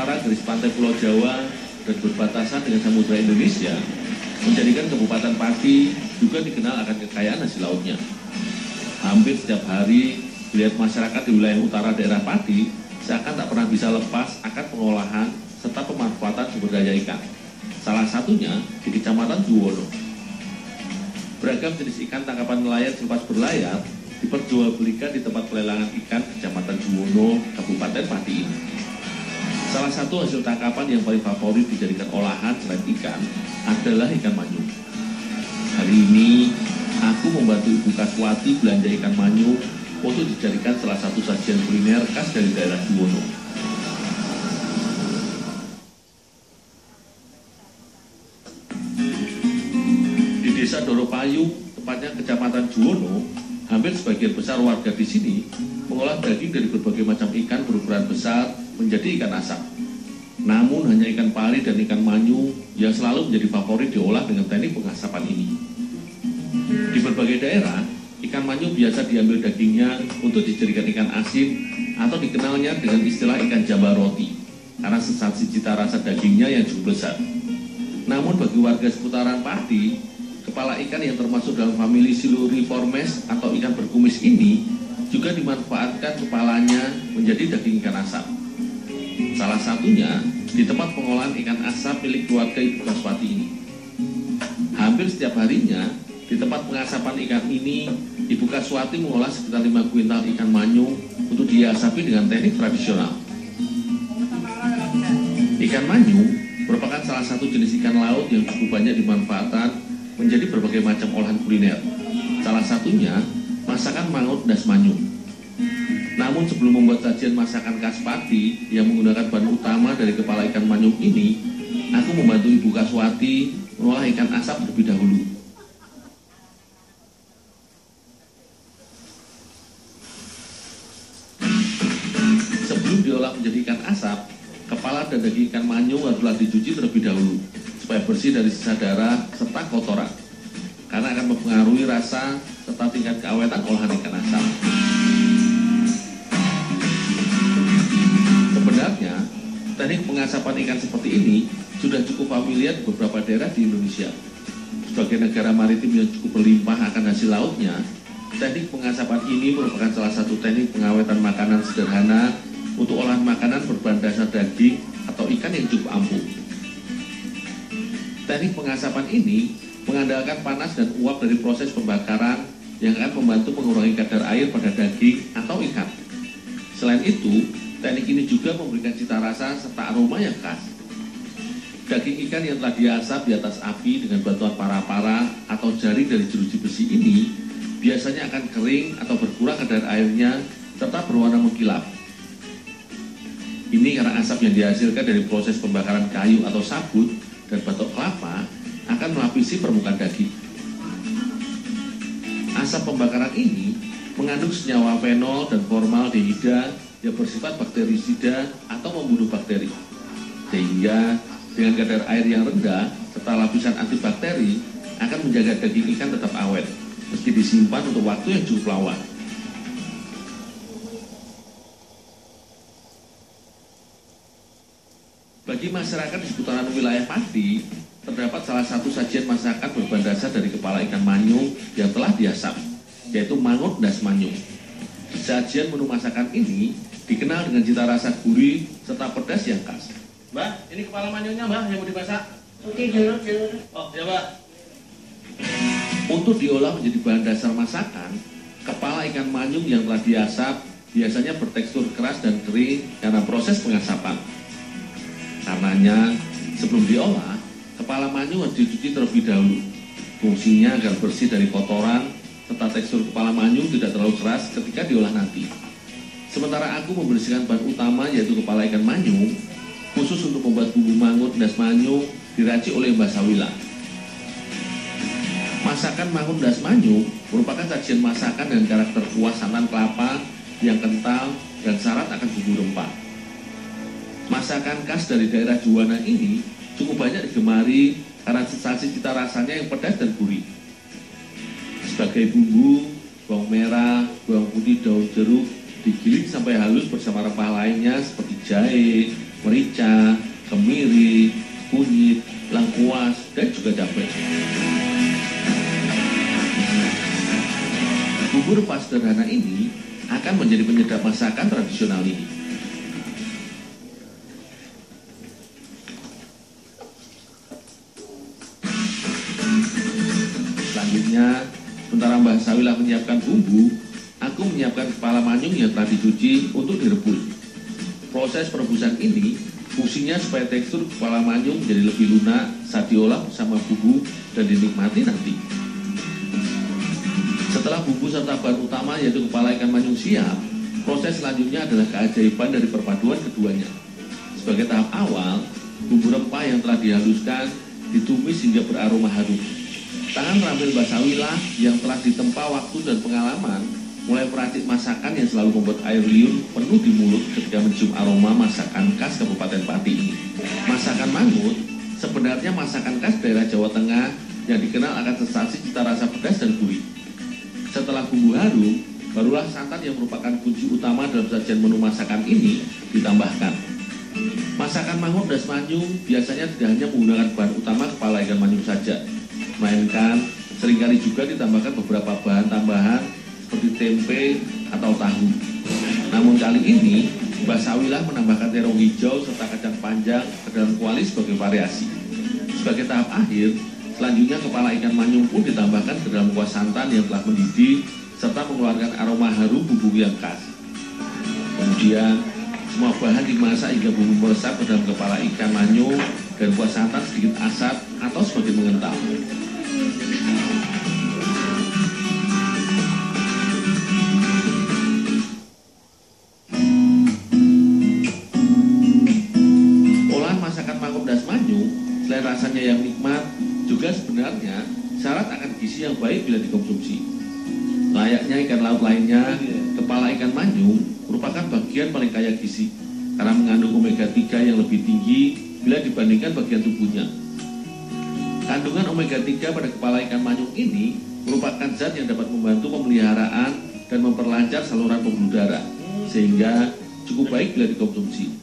utara garis pantai Pulau Jawa dan berbatasan dengan Samudra Indonesia, menjadikan Kabupaten Pati juga dikenal akan kekayaan hasil lautnya. Hampir setiap hari, melihat masyarakat di wilayah utara daerah Pati seakan tak pernah bisa lepas akan pengolahan serta pemanfaatan sumber daya ikan. Salah satunya di Kecamatan Juwono. Beragam jenis ikan tangkapan nelayan selepas berlayar diperjualbelikan di tempat pelelangan ikan Kecamatan Juwono, Kabupaten Pati ini. Salah satu hasil tangkapan yang paling favorit dijadikan olahan selain ikan adalah ikan manyung. Hari ini, aku membantu Ibu Kaswati belanja ikan manyung untuk dijadikan salah satu sajian kuliner khas dari daerah Juwono. Di Desa Doropayu, tepatnya Kecamatan Juwono, hampir sebagian besar warga di sini mengolah daging dari berbagai macam ikan berukuran besar menjadi ikan asap. Namun hanya ikan pari dan ikan manyung yang selalu menjadi favorit diolah dengan teknik pengasapan ini. Di berbagai daerah, ikan manyung biasa diambil dagingnya untuk dijadikan ikan asin atau dikenalnya dengan istilah ikan jamba roti karena sensasi cita rasa dagingnya yang cukup lezat. Namun bagi warga seputaran Pati, kepala ikan yang termasuk dalam famili Siluriformes atau ikan berkumis ini juga dimanfaatkan kepalanya menjadi daging ikan asap. Salah satunya di tempat pengolahan ikan asap milik keluarga Ibu Kaswati ini. Hampir setiap harinya di tempat pengasapan ikan ini, Ibu Kaswati mengolah sekitar 5 kuintal ikan manyung untuk diasapi dengan teknik tradisional. Ikan manyung merupakan salah satu jenis ikan laut yang cukup banyak dimanfaatkan menjadi berbagai macam olahan kuliner. Salah satunya masakan mangut das manyung. Namun sebelum membuat sajian masakan khas Pati yang menggunakan bahan utama dari kepala ikan manyung ini, aku membantu Ibu Kaswati mengolah ikan asap terlebih dahulu. Sebelum diolah menjadi ikan asap, kepala dan daging ikan manyung haruslah dicuci terlebih dahulu supaya bersih dari sisa darah serta kotoran, karena akan mempengaruhi rasa serta tingkat keawetan olahan ikan asap. Sebenarnya, teknik pengasapan ikan seperti ini sudah cukup familiar di beberapa daerah di Indonesia. Sebagai negara maritim yang cukup berlimpah akan hasil lautnya, teknik pengasapan ini merupakan salah satu teknik pengawetan makanan sederhana untuk olahan makanan berbahan dasar daging atau ikan yang cukup ampuh. Teknik pengasapan ini mengandalkan panas dan uap dari proses pembakaran yang akan membantu mengurangi kadar air pada daging atau ikan. Selain itu, teknik ini juga memberikan cita rasa serta aroma yang khas. Daging ikan yang telah diasap di atas api dengan bantuan para-para atau jaring dari jeruji besi ini biasanya akan kering atau berkurang kadar airnya serta berwarna mengkilap. Ini karena asap yang dihasilkan dari proses pembakaran kayu atau sabut dan batok kelapa akan melapisi permukaan daging. Asap pembakaran ini mengandung senyawa fenol dan formaldehida yang bersifat bakterisida atau membunuh bakteri, sehingga dengan kadar air yang rendah serta lapisan antibakteri akan menjaga daging ikan tetap awet meski disimpan untuk waktu yang cukup lama. Bagi masyarakat di seputaran wilayah Pati, terdapat salah satu sajian masakan berbahan dasar dari kepala ikan manyung yang telah diasap, yaitu mangut das manyung. Sajian menu masakan ini dikenal dengan cita rasa gurih serta pedas yang khas. Mbak, ini kepala manyungnya Mbak yang mau dimasak? Oke, dulu. Oh, ya Mbak. Untuk diolah menjadi bahan dasar masakan, kepala ikan manyung yang telah diasap biasanya bertekstur keras dan kering karena proses pengasapan. Karenanya, sebelum diolah, kepala manyung harus dicuci terlebih dahulu. Fungsinya agar bersih dari kotoran, serta tekstur kepala manyung tidak terlalu keras ketika diolah nanti. Sementara aku membersihkan bahan utama yaitu kepala ikan manyung, khusus untuk membuat bumbu mangut das manyung diracik oleh Mbak Sawila. Masakan mangut das manyung merupakan sajian masakan dengan karakter kuah santan kelapa yang kental dan syarat akan bumbu rempah. Masakan khas dari daerah Juwana ini cukup banyak digemari karena sensasi cita rasanya yang pedas dan gurih. Sebagai bumbu, bawang merah, bawang putih, daun jeruk digiling sampai halus bersama rempah lainnya seperti jahe, merica, kemiri, kunyit, lengkuas, dan juga cabai. Bumbu rempah sederhana ini akan menjadi penyedap masakan tradisional ini. Selanjutnya, sementara Mbah Sawilah menyiapkan bumbu, aku menyiapkan kepala manyung yang telah dicuci untuk direbus. Proses perebusan ini fungsinya supaya tekstur kepala manyung menjadi lebih lunak saat diolah bersama bumbu dan dinikmati nanti. Setelah bumbu serta bahan utama yaitu kepala ikan manyung siap, proses selanjutnya adalah keajaiban dari perpaduan keduanya. Sebagai tahap awal, bumbu rempah yang telah dihaluskan ditumis hingga beraroma harum. Tangan terampil Mbah Sawilah yang telah ditempa waktu dan pengalaman mulai meracik masakan yang selalu membuat air liur penuh di mulut ketika mencium aroma masakan khas Kabupaten Pati ini. Masakan mangut sebenarnya masakan khas daerah Jawa Tengah yang dikenal akan sensasi cita rasa pedas dan gurih. Setelah bumbu harum, barulah santan yang merupakan kunci utama dalam sajian menu masakan ini ditambahkan. Masakan mangut das manyung biasanya tidak hanya menggunakan bahan utama kepala ikan manyung saja, melainkan seringkali juga ditambahkan beberapa bahan tambahan seperti tempe atau tahu. Namun kali ini, Mbah Sawilah menambahkan terong hijau serta kacang panjang ke dalam kuali sebagai variasi. Sebagai tahap akhir, selanjutnya kepala ikan manyung pun ditambahkan ke dalam kuah santan yang telah mendidih serta mengeluarkan aroma harum bumbu yang khas. Kemudian, semua bahan dimasak hingga bumbu meresap ke dalam kepala ikan manyung dan kuah santan sedikit asat atau sebagai mengental. Selain rasanya yang nikmat, juga sebenarnya syarat akan gizi yang baik bila dikonsumsi. Layaknya ikan laut lainnya, kepala ikan manyung merupakan bagian paling kaya gizi karena mengandung omega 3 yang lebih tinggi bila dibandingkan bagian tubuhnya. Kandungan omega 3 pada kepala ikan manyung ini merupakan zat yang dapat membantu pemeliharaan dan memperlancar saluran pembuluh darah, sehingga cukup baik bila dikonsumsi.